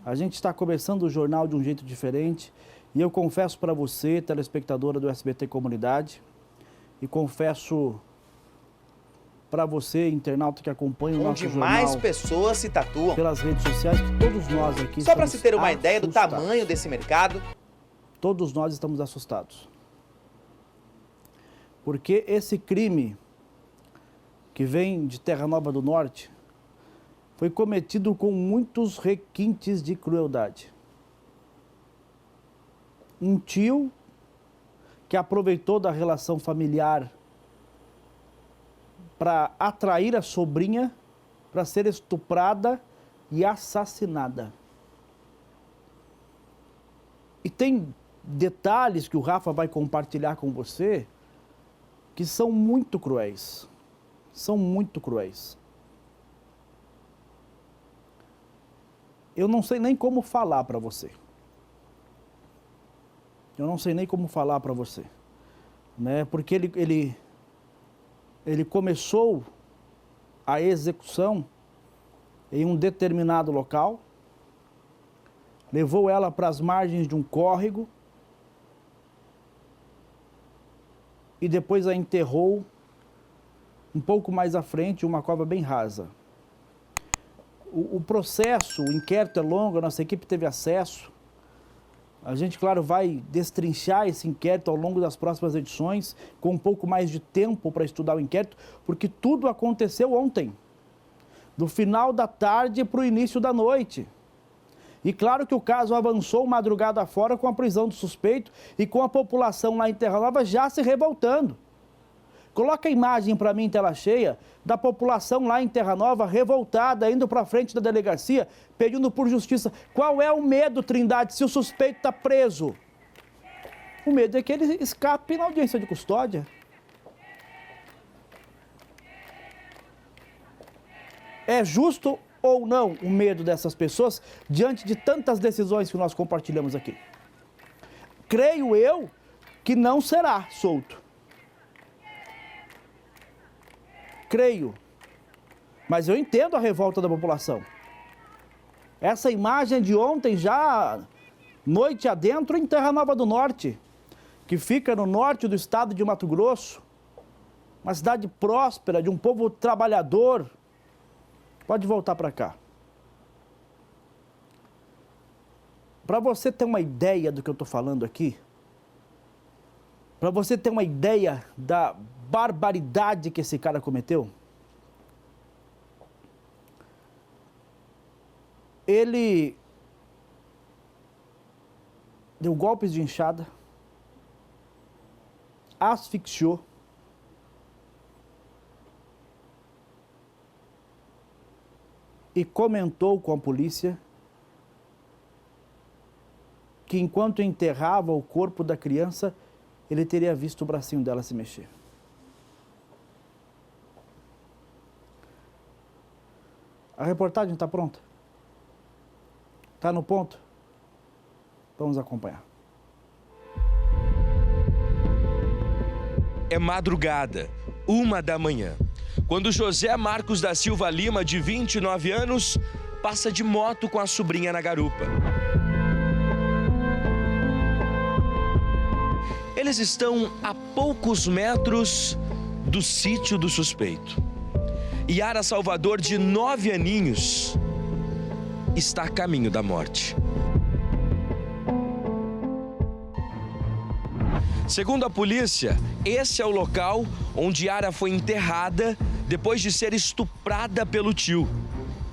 A gente está começando o jornal de um jeito diferente e eu confesso para você, telespectadora do SBT Comunidade, e confesso para você, internauta que acompanha o nosso jornal... Onde mais pessoas se tatuam. ...pelas redes sociais, que todos nós aqui... Só para se ter uma ideia do tamanho desse mercado... Todos nós estamos assustados. Porque esse crime que vem de Terra Nova do Norte foi cometido com muitos requintes de crueldade. Um tio que aproveitou da relação familiar para atrair a sobrinha para ser estuprada e assassinada. E tem detalhes que o Rafa vai compartilhar com você que são muito cruéis. São muito cruéis. Eu não sei nem como falar para você. Eu não sei nem como falar para você. Né? Porque ele começou a execução em um determinado local, levou ela para as margens de um córrego e depois a enterrou um pouco mais à frente, uma cova bem rasa. O processo, o inquérito é longo, a nossa equipe teve acesso. A gente, claro, vai destrinchar esse inquérito ao longo das próximas edições, com um pouco mais de tempo para estudar o inquérito, porque tudo aconteceu ontem, do final da tarde para o início da noite. E claro que o caso avançou madrugada fora com a prisão do suspeito e com a população lá em Terra Nova já se revoltando. Coloca a imagem para mim em tela cheia da população lá em Terra Nova revoltada, indo para frente da delegacia, pedindo por justiça. Qual é o medo, Trindade, se o suspeito está preso? O medo é que ele escape na audiência de custódia. É justo ou não o medo dessas pessoas diante de tantas decisões que nós compartilhamos aqui? Creio eu que não será solto. Creio. Mas eu entendo a revolta da população. Essa imagem de ontem já noite adentro em Terra Nova do Norte, que fica no norte do estado de Mato Grosso, uma cidade próspera, de um povo trabalhador. Pode voltar para cá. Para você ter uma ideia do que eu estou falando aqui, para você ter uma ideia da barbaridade que esse cara cometeu, ele deu golpes de enxada, asfixiou, e comentou com a polícia que enquanto enterrava o corpo da criança, ele teria visto o bracinho dela se mexer. A reportagem está pronta? Está no ponto? Vamos acompanhar. É madrugada, 1h, quando José Marcos da Silva Lima, de 29 anos, passa de moto com a sobrinha na garupa. Eles estão a poucos metros do sítio do suspeito. Yara Salvador, de 9 aninhos, está a caminho da morte. Segundo a polícia, esse é o local onde Yara foi enterrada depois de ser estuprada pelo tio.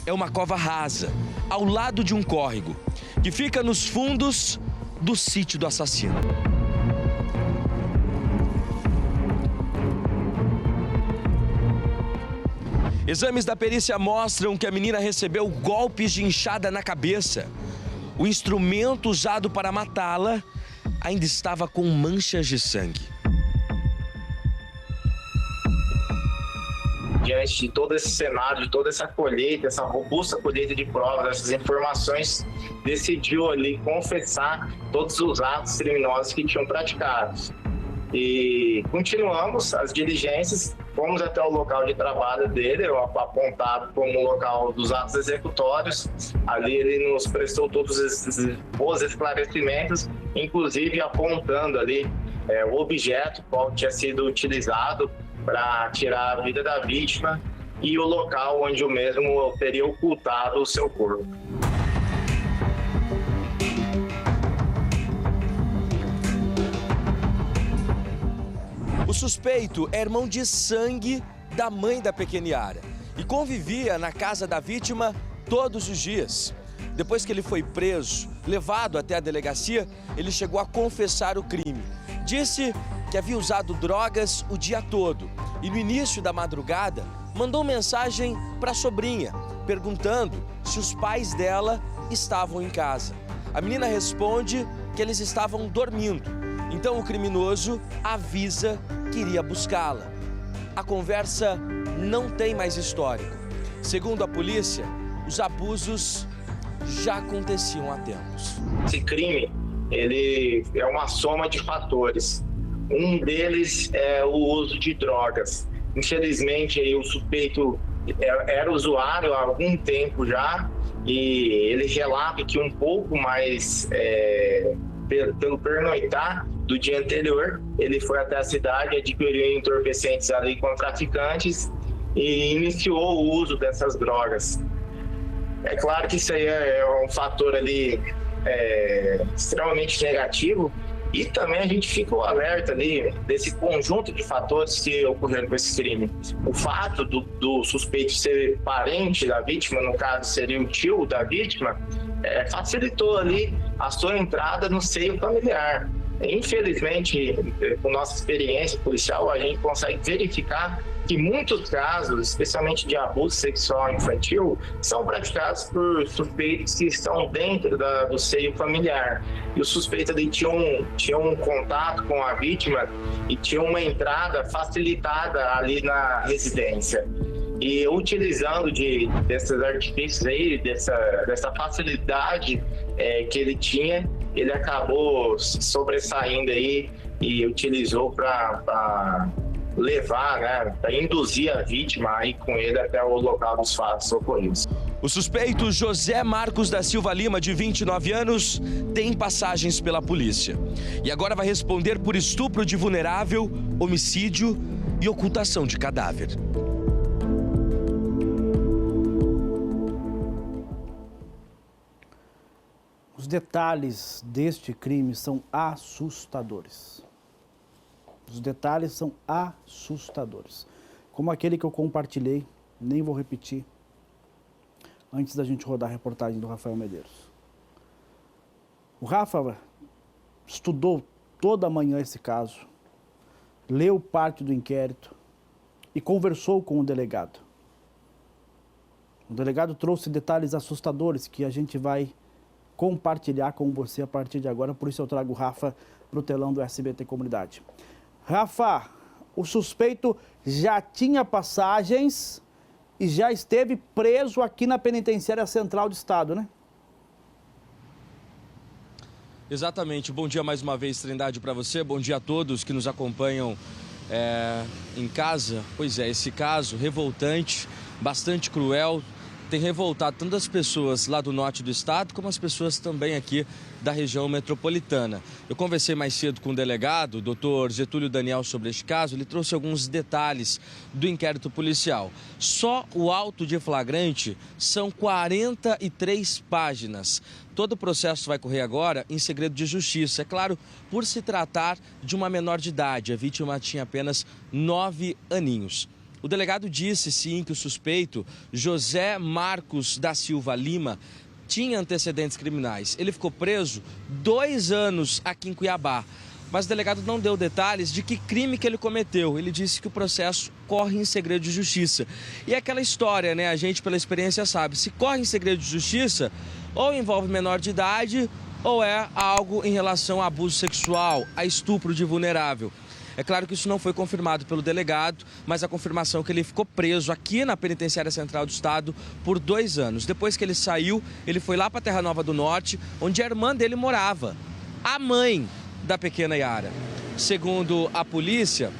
É uma cova rasa, ao lado de um córrego, que fica nos fundos do sítio do assassino. Exames da perícia mostram que a menina recebeu golpes de enxada na cabeça. O instrumento usado para matá-la ainda estava com manchas de sangue. Diante de todo esse cenário, de toda essa colheita, essa robusta colheita de provas, essas informações, decidiu ali confessar todos os atos criminosos que tinham praticado. E continuamos as diligências fomos até o local de trabalho dele, apontado como local dos atos executórios. Ali ele nos prestou todos os esclarecimentos, inclusive apontando ali o objeto qual tinha sido utilizado para tirar a vida da vítima e o local onde o mesmo teria ocultado o seu corpo. O suspeito é irmão de sangue da mãe da pequena Yara e convivia na casa da vítima todos os dias. Depois que ele foi preso, levado até a delegacia, ele chegou a confessar o crime. Disse que havia usado drogas o dia todo e no início da madrugada mandou mensagem para a sobrinha, perguntando se os pais dela estavam em casa. A menina responde que eles estavam dormindo. Então o criminoso avisa que iria buscá-la. A conversa não tem mais histórico. Segundo a polícia, os abusos já aconteciam há tempos. Esse crime, ele é uma soma de fatores. Um deles é o uso de drogas. Infelizmente, o suspeito era usuário há algum tempo já e ele relata que um pouco mais pelo pernoitar do dia anterior, ele foi até a cidade, adquiriu entorpecentes ali com traficantes e iniciou o uso dessas drogas. É claro que isso aí é um fator ali extremamente negativo e também a gente fica o alerta ali desse conjunto de fatores que ocorreram com esse crime. O fato do suspeito ser parente da vítima, no caso seria o tio da vítima, facilitou ali a sua entrada no seio familiar. Infelizmente, com nossa experiência policial, a gente consegue verificar que muitos casos, especialmente de abuso sexual infantil, são praticados por suspeitos que estão dentro do seio familiar. E o suspeito ali tinha um contato com a vítima e tinha uma entrada facilitada ali na residência. E utilizando desses artifícios aí, dessa facilidade que ele tinha, ele acabou sobressaindo aí e utilizou para levar, né, para induzir a vítima aí com ele até o local dos fatos ocorridos. O suspeito José Marcos da Silva Lima, de 29 anos, tem passagens pela polícia. E agora vai responder por estupro de vulnerável, homicídio e ocultação de cadáver. Os detalhes deste crime são assustadores. Os detalhes são assustadores. Como aquele que eu compartilhei, nem vou repetir, antes da gente rodar a reportagem do Rafael Medeiros. O Rafa estudou toda a manhã esse caso, leu parte do inquérito e conversou com o delegado. O delegado trouxe detalhes assustadores que a gente vai compartilhar com você a partir de agora, por isso eu trago o Rafa para o telão do SBT Comunidade. Rafa, o suspeito já tinha passagens e já esteve preso aqui na Penitenciária Central do Estado, né? Exatamente. Bom dia mais uma vez, Trindade, para você. Bom dia a todos que nos acompanham em casa. Pois é, esse caso revoltante, bastante cruel, tem revoltado tanto as pessoas lá do norte do estado, como as pessoas também aqui da região metropolitana. Eu conversei mais cedo com o delegado, o doutor Getúlio Daniel, sobre este caso. Ele trouxe alguns detalhes do inquérito policial. Só o auto de flagrante são 43 páginas. Todo o processo vai correr agora em segredo de justiça. É claro, por se tratar de uma menor de idade. A vítima tinha apenas 9 aninhos. O delegado disse, sim, que o suspeito, José Marcos da Silva Lima, tinha antecedentes criminais. Ele ficou preso 2 anos aqui em Cuiabá. Mas o delegado não deu detalhes de que crime que ele cometeu. Ele disse que o processo corre em segredo de justiça. E é aquela história, né? A gente, pela experiência, sabe. Se corre em segredo de justiça, ou envolve menor de idade, ou é algo em relação a abuso sexual, a estupro de vulnerável. É claro que isso não foi confirmado pelo delegado, mas a confirmação é que ele ficou preso aqui na Penitenciária Central do Estado por 2 anos. Depois que ele saiu, ele foi lá para Terra Nova do Norte, onde a irmã dele morava, a mãe da pequena Yara. Segundo a polícia,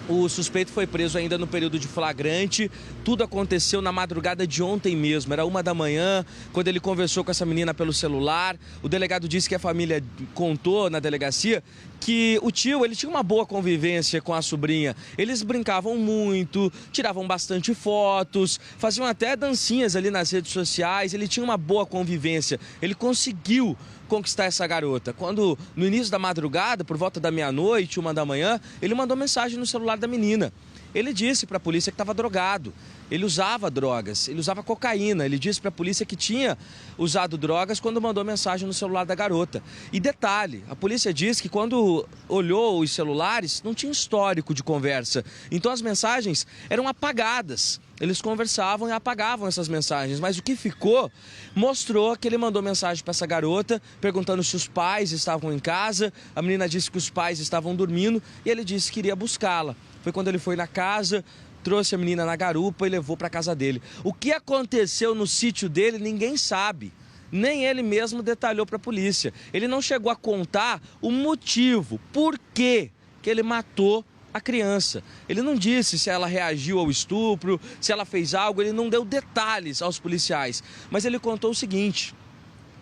O suspeito foi preso ainda no período de flagrante. Tudo aconteceu na madrugada de ontem mesmo. Era 1 da manhã, quando ele conversou com essa menina pelo celular. O delegado disse que a família contou na delegacia que o tio, ele tinha uma boa convivência com a sobrinha. Eles brincavam muito, tiravam bastante fotos, faziam até dancinhas ali nas redes sociais. Ele tinha uma boa convivência. Ele conseguiu conquistar essa garota. Quando, no início da madrugada, por volta da meia-noite, 1 da manhã, ele mandou mensagem no celular da menina. Ele disse para a polícia que estava drogado. Ele usava drogas, ele usava cocaína. Ele disse para a polícia que tinha usado drogas quando mandou mensagem no celular da garota. E detalhe, a polícia disse que quando olhou os celulares, não tinha histórico de conversa. Então as mensagens eram apagadas. Eles conversavam e apagavam essas mensagens. Mas o que ficou mostrou que ele mandou mensagem para essa garota, perguntando se os pais estavam em casa. A menina disse que os pais estavam dormindo e ele disse que iria buscá-la. Foi quando ele foi na casa, trouxe a menina na garupa e levou para a casa dele. O que aconteceu no sítio dele, ninguém sabe. Nem ele mesmo detalhou para a polícia. Ele não chegou a contar o motivo, por que ele matou a criança. Ele não disse se ela reagiu ao estupro, se ela fez algo, ele não deu detalhes aos policiais. Mas ele contou o seguinte,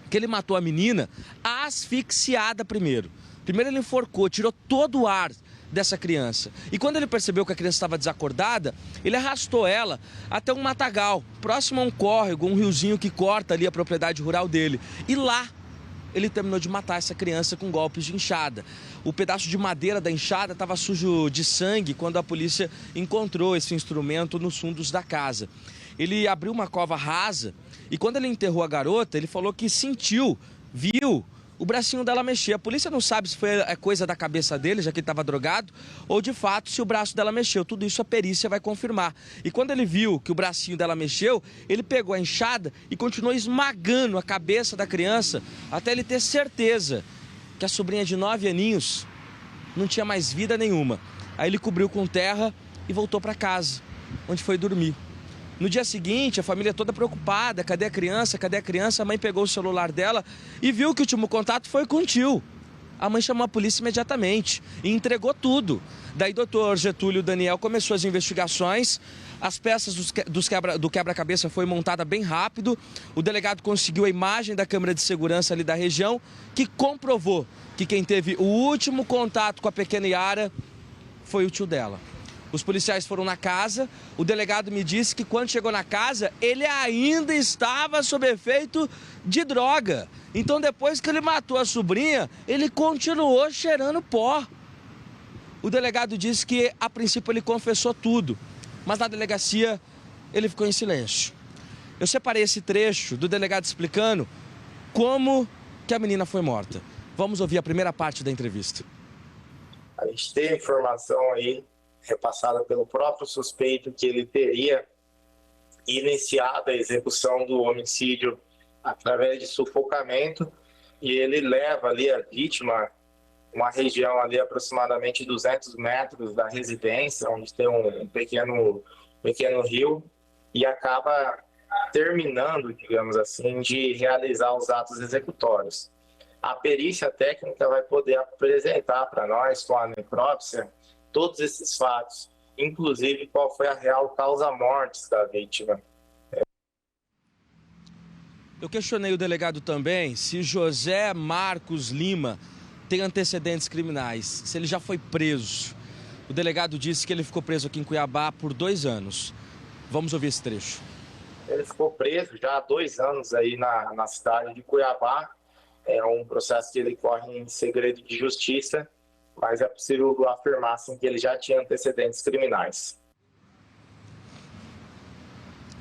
que ele matou a menina asfixiada primeiro. Primeiro ele enforcou, tirou todo o ar dessa criança. E quando ele percebeu que a criança estava desacordada, ele arrastou ela até um matagal, próximo a um córrego, um riozinho que corta ali a propriedade rural dele. E lá ele terminou de matar essa criança com golpes de enxada. O pedaço de madeira da enxada estava sujo de sangue quando a polícia encontrou esse instrumento nos fundos da casa. Ele abriu uma cova rasa e quando ele enterrou a garota, ele falou que sentiu, viu o bracinho dela mexer. A polícia não sabe se foi coisa da cabeça dele, já que ele estava drogado, ou de fato se o braço dela mexeu. Tudo isso a perícia vai confirmar. E quando ele viu que o bracinho dela mexeu, ele pegou a enxada e continuou esmagando a cabeça da criança até ele ter certeza que a sobrinha de 9 aninhos não tinha mais vida nenhuma. Aí ele cobriu com terra e voltou para casa, onde foi dormir. No dia seguinte, a família toda preocupada, cadê a criança, cadê a criança? A mãe pegou o celular dela e viu que o último contato foi com o tio. A mãe chamou a polícia imediatamente e entregou tudo. Daí, doutor Getúlio Daniel começou as investigações, as peças do quebra-cabeça foi montada bem rápido, o delegado conseguiu a imagem da câmera de segurança ali da região, que comprovou que quem teve o último contato com a pequena Yara foi o tio dela. Os policiais foram na casa, o delegado me disse que quando chegou na casa, ele ainda estava sob efeito de droga. Então depois que ele matou a sobrinha, ele continuou cheirando pó. O delegado disse que a princípio ele confessou tudo, mas na delegacia ele ficou em silêncio. Eu separei esse trecho do delegado explicando como que a menina foi morta. Vamos ouvir a primeira parte da entrevista. A gente tem informação aí repassada pelo próprio suspeito que ele teria iniciado a execução do homicídio através de sufocamento e ele leva ali a vítima uma região ali aproximadamente 200 metros da residência, onde tem um pequeno rio e acaba terminando, digamos assim, de realizar os atos executórios. A perícia técnica vai poder apresentar para nós, com a necrópsia, todos esses fatos, inclusive qual foi a real causa-morte da vítima. Eu questionei o delegado também se José Marcos Lima tem antecedentes criminais, se ele já foi preso. O delegado disse que ele ficou preso aqui em Cuiabá por 2 anos. Vamos ouvir esse trecho. Ele ficou preso já há 2 anos aí na cidade de Cuiabá. É um processo que ele corre em segredo de justiça, mas é possível afirmar assim, que ele já tinha antecedentes criminais.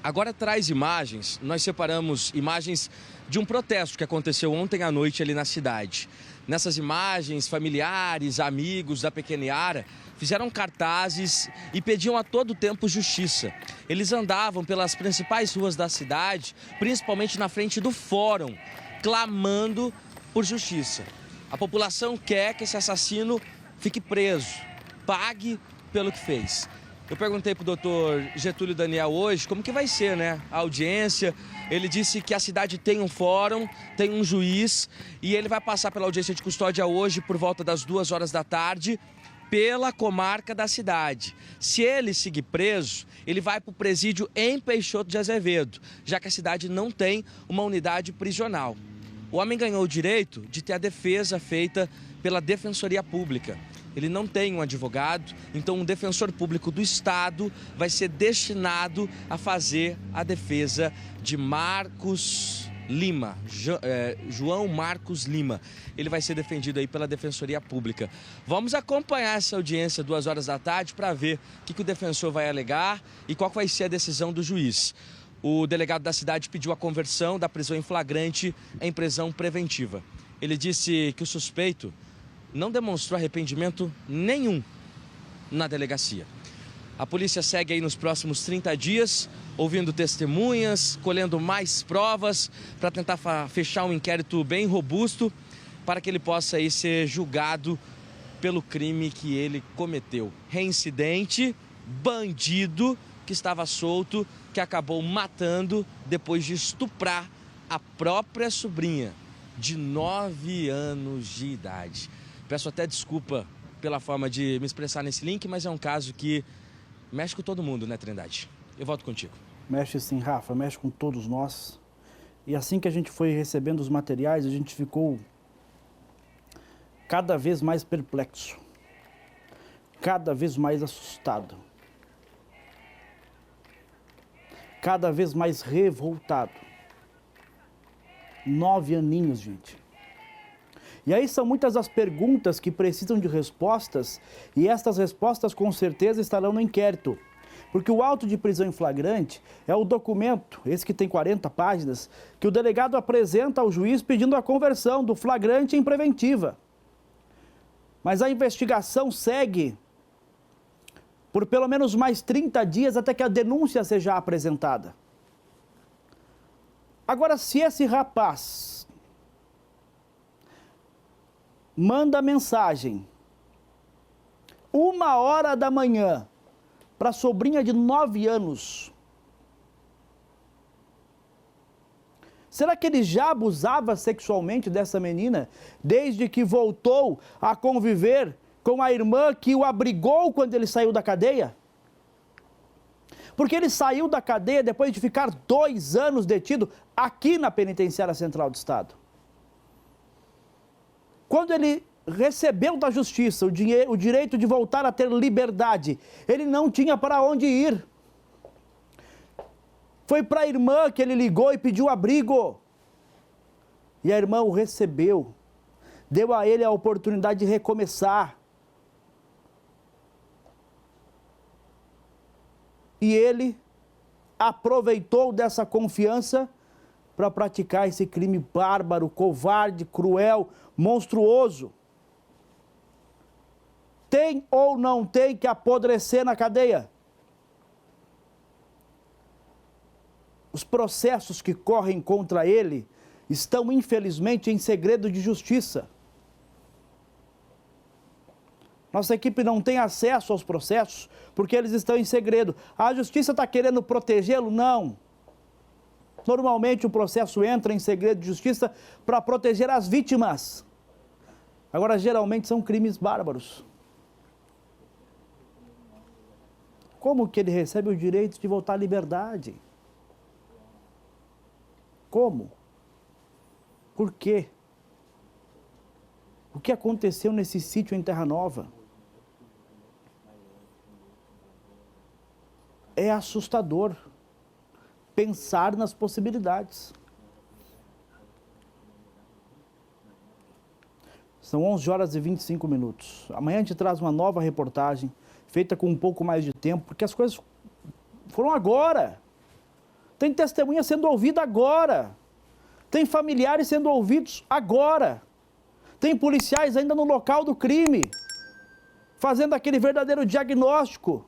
Agora traz imagens, nós separamos imagens de um protesto que aconteceu ontem à noite ali na cidade. Nessas imagens, familiares, amigos da pequena Yara fizeram cartazes e pediam a todo tempo justiça. Eles andavam pelas principais ruas da cidade, principalmente na frente do fórum, clamando por justiça. A população quer que esse assassino fique preso, pague pelo que fez. Eu perguntei para o doutor Getúlio Daniel hoje como que vai ser, né, a audiência. Ele disse que a cidade tem um fórum, tem um juiz e ele vai passar pela audiência de custódia hoje por volta das 2 horas da tarde. pela comarca da cidade. Se ele seguir preso, ele vai para o presídio em Peixoto de Azevedo, já que a cidade não tem uma unidade prisional. O homem ganhou o direito de ter a defesa feita pela Defensoria Pública. Ele não tem um advogado, então um defensor público do Estado vai ser destinado a fazer a defesa de Marcos Lima, João Marcos Lima. Ele vai ser defendido aí pela Defensoria Pública. Vamos acompanhar essa audiência 2 horas da tarde para ver o que o defensor vai alegar e qual vai ser a decisão do juiz. O delegado da cidade pediu a conversão da prisão em flagrante em prisão preventiva. Ele disse que o suspeito não demonstrou arrependimento nenhum na delegacia. A polícia segue aí nos próximos 30 dias, ouvindo testemunhas, colhendo mais provas para tentar fechar um inquérito bem robusto para que ele possa aí ser julgado pelo crime que ele cometeu. Reincidente, bandido que estava solto, que acabou matando depois de estuprar a própria sobrinha de 9 anos de idade. Peço até desculpa pela forma de me expressar nesse link, mas é um caso que mexe com todo mundo, né, Trindade? Eu volto contigo. Mexe sim, Rafa, mexe com todos nós. E assim que a gente foi recebendo os materiais, a gente ficou cada vez mais perplexo, cada vez mais assustado, cada vez mais revoltado. 9 aninhos, gente. E aí são muitas as perguntas que precisam de respostas, e estas respostas com certeza estarão no inquérito. Porque o auto de prisão em flagrante é o documento, esse que tem 40 páginas, que o delegado apresenta ao juiz pedindo a conversão do flagrante em preventiva. Mas a investigação segue por pelo menos mais 30 dias até que a denúncia seja apresentada. Agora, se esse rapaz manda mensagem 1h da manhã para a sobrinha de 9 anos, será que ele já abusava sexualmente dessa menina desde que voltou a conviver com a irmã que o abrigou quando ele saiu da cadeia? Porque ele saiu da cadeia depois de ficar 2 anos detido aqui na Penitenciária Central do Estado. Quando ele recebeu da justiça o direito de voltar a ter liberdade, ele não tinha para onde ir. Foi para a irmã que ele ligou e pediu abrigo. E a irmã o recebeu, deu a ele a oportunidade de recomeçar. E ele aproveitou dessa confiança para praticar esse crime bárbaro, covarde, cruel, monstruoso. Tem ou não tem que apodrecer na cadeia? Os processos que correm contra ele estão, infelizmente, em segredo de justiça. Nossa equipe não tem acesso aos processos porque eles estão em segredo. A justiça está querendo protegê-lo? Não. Normalmente o processo entra em segredo de justiça para proteger as vítimas. Agora, geralmente são crimes bárbaros. Como que ele recebe o direito de voltar à liberdade? Como? Por quê? O que aconteceu nesse sítio em Terra Nova? É assustador pensar nas possibilidades. São 11h25. Amanhã a gente traz uma nova reportagem, feita com um pouco mais de tempo, porque as coisas foram agora. Tem testemunha sendo ouvida agora. Tem familiares sendo ouvidos agora. Tem policiais ainda no local do crime, fazendo aquele verdadeiro diagnóstico,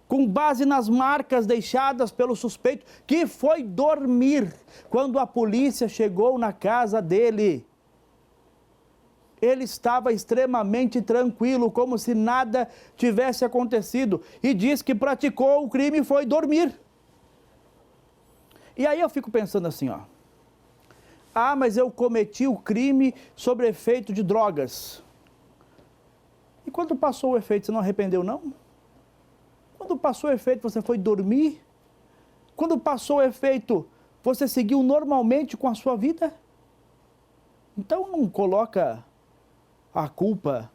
com base nas marcas deixadas pelo suspeito, que foi dormir quando a polícia chegou na casa dele. Ele estava extremamente tranquilo, como se nada tivesse acontecido, e diz que praticou o crime e foi dormir. E aí eu fico pensando assim, ó. Ah, mas eu cometi o crime sob efeito de drogas. E quando passou o efeito, você não arrependeu, não? Quando passou o efeito, você foi dormir? Quando passou o efeito, você seguiu normalmente com a sua vida? Então não coloca a culpa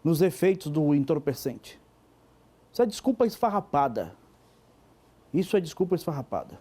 nos efeitos do entorpecente. Isso é desculpa esfarrapada. Isso é desculpa esfarrapada.